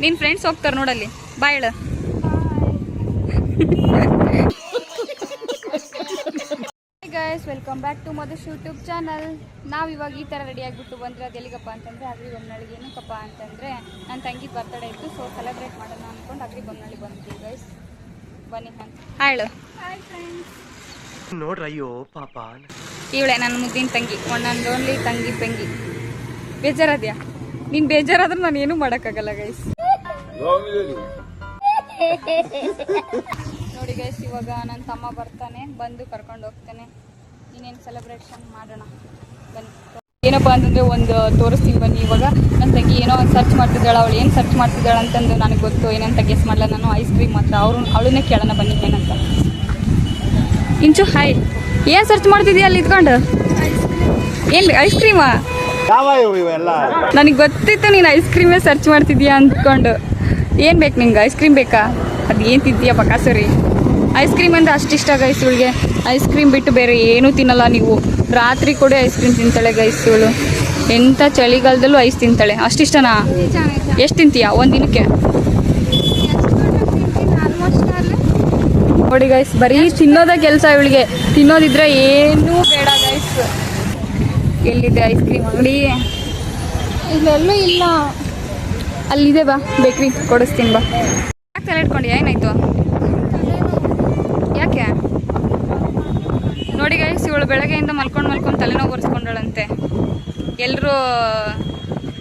ನಿನ್ನ ಫ್ರೆಂಡ್ಸ್ ಹೋಗ್ತಾರೆ ನೋಡಲ್ಲಿ ಬಾಯ್ ಹೇಳು. Guys welcome back to Madhush YouTube channel. ನಾವು ಇವಾಗ ಈ ಥರ ರೆಡಿ ಆಗಿಬಿಟ್ಟು ಬಂದರೆ ಅದು ಎಲ್ಲಿಗಪ್ಪ ಅಂತಂದರೆ ಅಗ್ರಿ ಬೊಮ್ಮನಳ್ಳಿಗೆ. ಏನಕ್ಕಪ್ಪ ಅಂತಂದರೆ ನನ್ನ ತಂಗಿ ಬರ್ತಡೇ ಇತ್ತು, ಸೊ ಸೆಲೆಬ್ರೇಟ್ ಮಾಡೋಣ ಅಂದ್ಕೊಂಡು ಅಗ್ರಿ ಬೊಮ್ಮನಳ್ಳಿ ಬಂದಿದ್ದೀವಿ ಗೈಸ್. ಬನ್ನಿ ಅಂತ ಹೇಳು. ಹಾಯ್ ಫ್ರೆಂಡ್ಸ್ ನೋಡ್ರ. ಅಯ್ಯೋ ಪಾಪ, ಇವಳೆ ನನ್ನ ಮುದ್ದಿನ ತಂಗಿ, ಒಂದೊಂದು ಓನ್ಲಿ ತಂಗಿ ಪೆಂಗಿ. ಬೇಜಾರದ್ಯಾ? ನೀನು ಬೇಜಾರಾದ್ರೆ ನಾನು ಏನೂ ಮಾಡೋಕ್ಕಾಗಲ್ಲ ಗೈಸ್. ನೋಡಿ ಗೈಸ್, ಇವಾಗ ನನ್ನ ತಮ್ಮ ಬರ್ತಾನೆ, ಬಂದು ಕರ್ಕೊಂಡು ಹೋಗ್ತಾನೆ. ಇನ್ನೇನು ಸೆಲೆಬ್ರೇಷನ್ ಮಾಡೋಣ ಬನ್ನಿ. ಏನಪ್ಪ ಅಂತಂದರೆ ಒಂದು ತೋರಿಸ್ತೀನಿ ಬನ್ನಿ. ಇವಾಗ ನನ್ನ ತಂಗಿ ಏನೋ ಒಂದು ಸರ್ಚ್ ಮಾಡ್ತಿದ್ದಾಳೆ. ಅವಳು ಏನು ಸರ್ಚ್ ಮಾಡ್ತಿದ್ದಾಳೆ ಅಂತಂದು ನನಗೆ ಗೊತ್ತು. ಏನಂತ ಗೆಸ್ ಮಾಡಲ್ಲ ನಾನು. ಐಸ್ ಕ್ರೀಮ್ ಮಾತ್ರ ಅವಳನ್ನೇ ಕೇಳೋಣ ಬನ್ನಿ ಏನಂತ. ಇಂಚು ಹಾಯ್, ಏನು ಸರ್ಚ್ ಮಾಡ್ತಿದ್ದೀಯ ಅಲ್ಲಿ ಇದ್ಕೊಂಡು? ಏನು ಐಸ್ ಕ್ರೀಮಾ? ನನಗೆ ಗೊತ್ತಿತ್ತು ನೀನು ಐಸ್ ಕ್ರೀಮೇ ಸರ್ಚ್ ಮಾಡ್ತಿದ್ದೀಯಾ ಅಂದ್ಕೊಂಡು. ಏನು ಬೇಕು ನಿಂಗೆ? ಐಸ್ ಕ್ರೀಮ್ ಬೇಕಾ? ಅದು ಏನು ತಿಂತೀಯ ಬಕಾಸುರಿ? ಐಸ್ ಕ್ರೀಮ್ ಅಂದರೆ ಅಷ್ಟಿಷ್ಟ ಗೈಸ್ ಇವಳಿಗೆ. ಐಸ್ ಕ್ರೀಮ್ ಬಿಟ್ಟು ಬೇರೆ ಏನೂ ತಿನ್ನಲ್ಲ ನೀವು. ರಾತ್ರಿ ಕೂಡ ಐಸ್ ಕ್ರೀಮ್ ತಿಂತಾಳೆ ಗೈಸ್ ಇವಳು. ಎಂಥ ಚಳಿಗಾಲದಲ್ಲೂ ಐಸ್ ತಿಂತಾಳೆ. ಅಷ್ಟಿಷ್ಟನಾ? ಎಷ್ಟು ತಿಂತೀಯಾ ಒಂದು ದಿನಕ್ಕೆ? ನೋಡಿ ಗೈಸ್, ಬರೀ ತಿನ್ನೋದೇ ಕೆಲಸ ಇವಳಿಗೆ. ತಿನ್ನೋದಿದ್ರೆ ಏನೂ ಬೇಡ ಗೈಸ್. ಎಲ್ಲಿದೆ ಐಸ್ ಕ್ರೀಮ್ ಅಂಗಡಿ? ಇಲ್ಲೆಲ್ಲೂ ಇಲ್ಲ. ಅಲ್ಲಿದೆ, ಬಾ ಬೇಕ್ರಿ ಕೊಡಿಸ್ತೀನಿ ಬಾ. ಯಾಕೆ ತಲೆ ಇಟ್ಕೊಂಡಿ? ಏನಾಯ್ತು? ಯಾಕೆ? ನೋಡಿ ಗೈಸ್, ಇವಳು ಬೆಳಗ್ಗೆಯಿಂದ ಮಲ್ಕೊಂಡು ತಲೆನೋವು ಬರ್ಸ್ಕೊಂಡಳಂತೆ. ಎಲ್ಲರೂ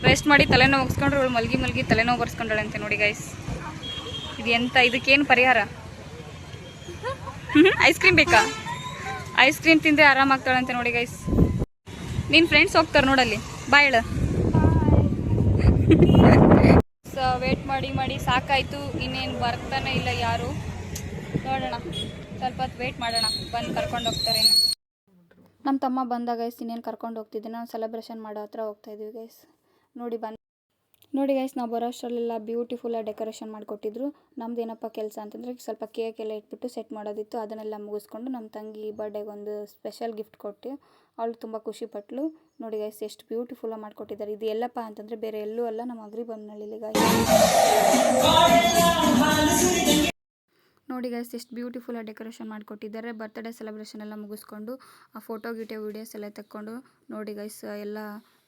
ರೆಸ್ಟ್ ಮಾಡಿ ತಲೆನೋವು ಒಗ್ಸ್ಕೊಂಡ್ರು, ಇವಳು ಮಲ್ಗಿ ತಲೆನೋವು ಬರ್ಸ್ಕೊಂಡಳಂತೆ. ನೋಡಿ ಗೈಸ್, ಇದು ಎಂತ? ಇದಕ್ಕೇನು ಪರಿಹಾರ? ಐಸ್ ಕ್ರೀಮ್ ಬೇಕಾ? ಐಸ್ ಕ್ರೀಮ್ ತಿಂದರೆ ಆರಾಮಾಗ್ತಾಳಂತೆ. ನೋಡಿ ಗೈಸ್, ನಿನ್ನ ಫ್ರೆಂಡ್ಸ್ ಹೋಗ್ತಾರೆ ನೋಡಲ್ಲಿ ಬಾಯ್ ಹೇಳು. ವೇಟ್ ಮಾಡಿ ಸಾಕಾಯಿತು. ಇನ್ನೇನು ಬರ್ತಾನೆ ಇಲ್ಲ ಯಾರು. ನೋಡೋಣ, ಸ್ವಲ್ಪ ಹೊತ್ತು ವೇಟ್ ಮಾಡೋಣ, ಬಂದು ಕರ್ಕೊಂಡು ಹೋಗ್ತಾರೇನು. ನಮ್ಮ ತಮ್ಮ ಬಂದ ಗೈಸ್, ಇನ್ನೇನು ಕರ್ಕೊಂಡು ಹೋಗ್ತಿದ್ದೆ. ನಾವು ಸೆಲೆಬ್ರೇಷನ್ ಮಾಡೋ ಹತ್ರ ಹೋಗ್ತಾಯಿದ್ವಿ ಗೈಸ್. ನೋಡಿ ಗೈಸ್, ನಾವು ಬರೋ ಅಷ್ಟರಲ್ಲೆಲ್ಲ ಬ್ಯೂಟಿಫುಲ್ಲಾಗಿ ಡೆಕೋರೇಷನ್ ಮಾಡಿಕೊಟ್ಟಿದ್ರು. ನಮ್ದು ಏನಪ್ಪ ಕೆಲಸ ಅಂತಂದರೆ ಸ್ವಲ್ಪ ಕೇಕ್ ಎಲ್ಲ ಇಟ್ಬಿಟ್ಟು ಸೆಟ್ ಮಾಡೋದಿತ್ತು. ಅದನ್ನೆಲ್ಲ ಮುಗಿಸ್ಕೊಂಡು ನಮ್ಮ ತಂಗಿ ಬರ್ಡೇಗೆ ಒಂದು ಸ್ಪೆಷಲ್ ಗಿಫ್ಟ್ ಕೊಟ್ಟು ಅವಳು ತುಂಬ ಖುಷಿಪಟ್ಟಳು. ನೋಡಿ ಗೈಸ್, ಎಷ್ಟು ಬ್ಯೂಟಿಫುಲ್ಲಾಗಿ ಮಾಡಿಕೊಟ್ಟಿದ್ದಾರೆ. ಇದು ಎಲ್ಲಪ್ಪ ಅಂತಂದರೆ ಬೇರೆ ಎಲ್ಲೂ ಅಲ್ಲ, ನಮ್ಮ ಅಗ್ರಿ ಬೊಮ್ಮನಳ್ಳಿಲಿ ಗೈಸ್. ನೋಡಿ ಗೈಸ್, ಎಷ್ಟು ಬ್ಯೂಟಿಫುಲ್ಲಾಗಿ ಡೆಕೋರೇಷನ್ ಮಾಡಿಕೊಟ್ಟಿದ್ದಾರೆ. ಬರ್ತ್ಡೇ ಸೆಲೆಬ್ರೇಷನ್ ಎಲ್ಲ ಮುಗಿಸ್ಕೊಂಡು ಆ ಫೋಟೋ ವೀಡಿಯೋಸ್ ಎಲ್ಲ ತೆಕ್ಕೊಂಡು ನೋಡಿ ಗೈಸ್, ಎಲ್ಲ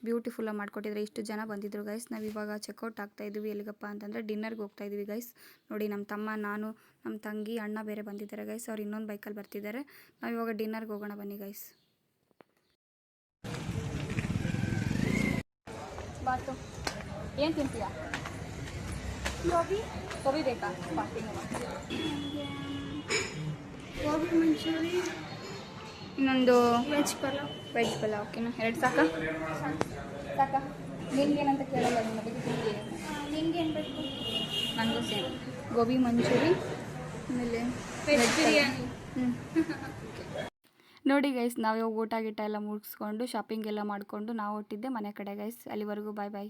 ಬ್ಯೂಟಿಫುಲ್ಲಾಗಿ ಮಾಡಿಕೊಟ್ಟಿದ್ದಾರೆ. ಇಷ್ಟು ಜನ ಬಂದಿದ್ದರು ಗೈಸ್. ನಾವು ಇವಾಗ ಚೆಕ್ಔಟ್ ಆಗ್ತಾಯಿದ್ವಿ. ಎಲ್ಲಿಗಪ್ಪ ಅಂತಂದರೆ ಡಿನ್ನರ್ಗೆ ಹೋಗ್ತಾಯಿದ್ವಿ ಗೈಸ್. ನೋಡಿ, ನಮ್ಮ ತಮ್ಮ, ನಾನು, ನಮ್ಮ ತಂಗಿ, ಅಣ್ಣ ಬೇರೆ ಬಂದಿದ್ದಾರೆ ಗೈಸ್. ಅವ್ರು ಇನ್ನೊಂದು ಬೈಕಲ್ಲಿ ಬರ್ತಿದ್ದಾರೆ. ನಾವು ಇವಾಗ ಡಿನ್ನರ್ಗೆ ಹೋಗೋಣ ಬನ್ನಿ ಗೈಸ್. ಬಾತು ಏನು ತಿಂತೀಯ? ಗೋಬಿ ಬೇಕಾ? ಗೋಬಿ ಮಂಚೂರಿ, ಇನ್ನೊಂದು ವೆಜ್ ಪಲಾವ್. ಓಕೆನಾ? 2 ಸಾಕಾ? ನಿನ್ಗೇನಂತ ಕೇಳಲ್ಲ. ನಿನ್ಗೇನು ಬೇಕು? ನನಗೂ ಸೇಮ್ ಗೋಬಿ ಮಂಚೂರಿ, ಆಮೇಲೆ ವೆಜ್ ಬಿರಿಯಾನಿ. ನೋಡಿ ಗೈಸ್, ನಾವೇ ಊಟ ಎಲ್ಲ ಮುಗಿಸ್ಕೊಂಡು ಶಾಪಿಂಗ್ ಎಲ್ಲ ಮಾಡಿಕೊಂಡು ನಾವು ಹೊಟ್ಟಿದ್ದೆ ಮನೆ ಕಡೆ ಗೈಸ್. ಅಲ್ಲಿವರೆಗೂ ಬಾಯ್ ಬಾಯ್.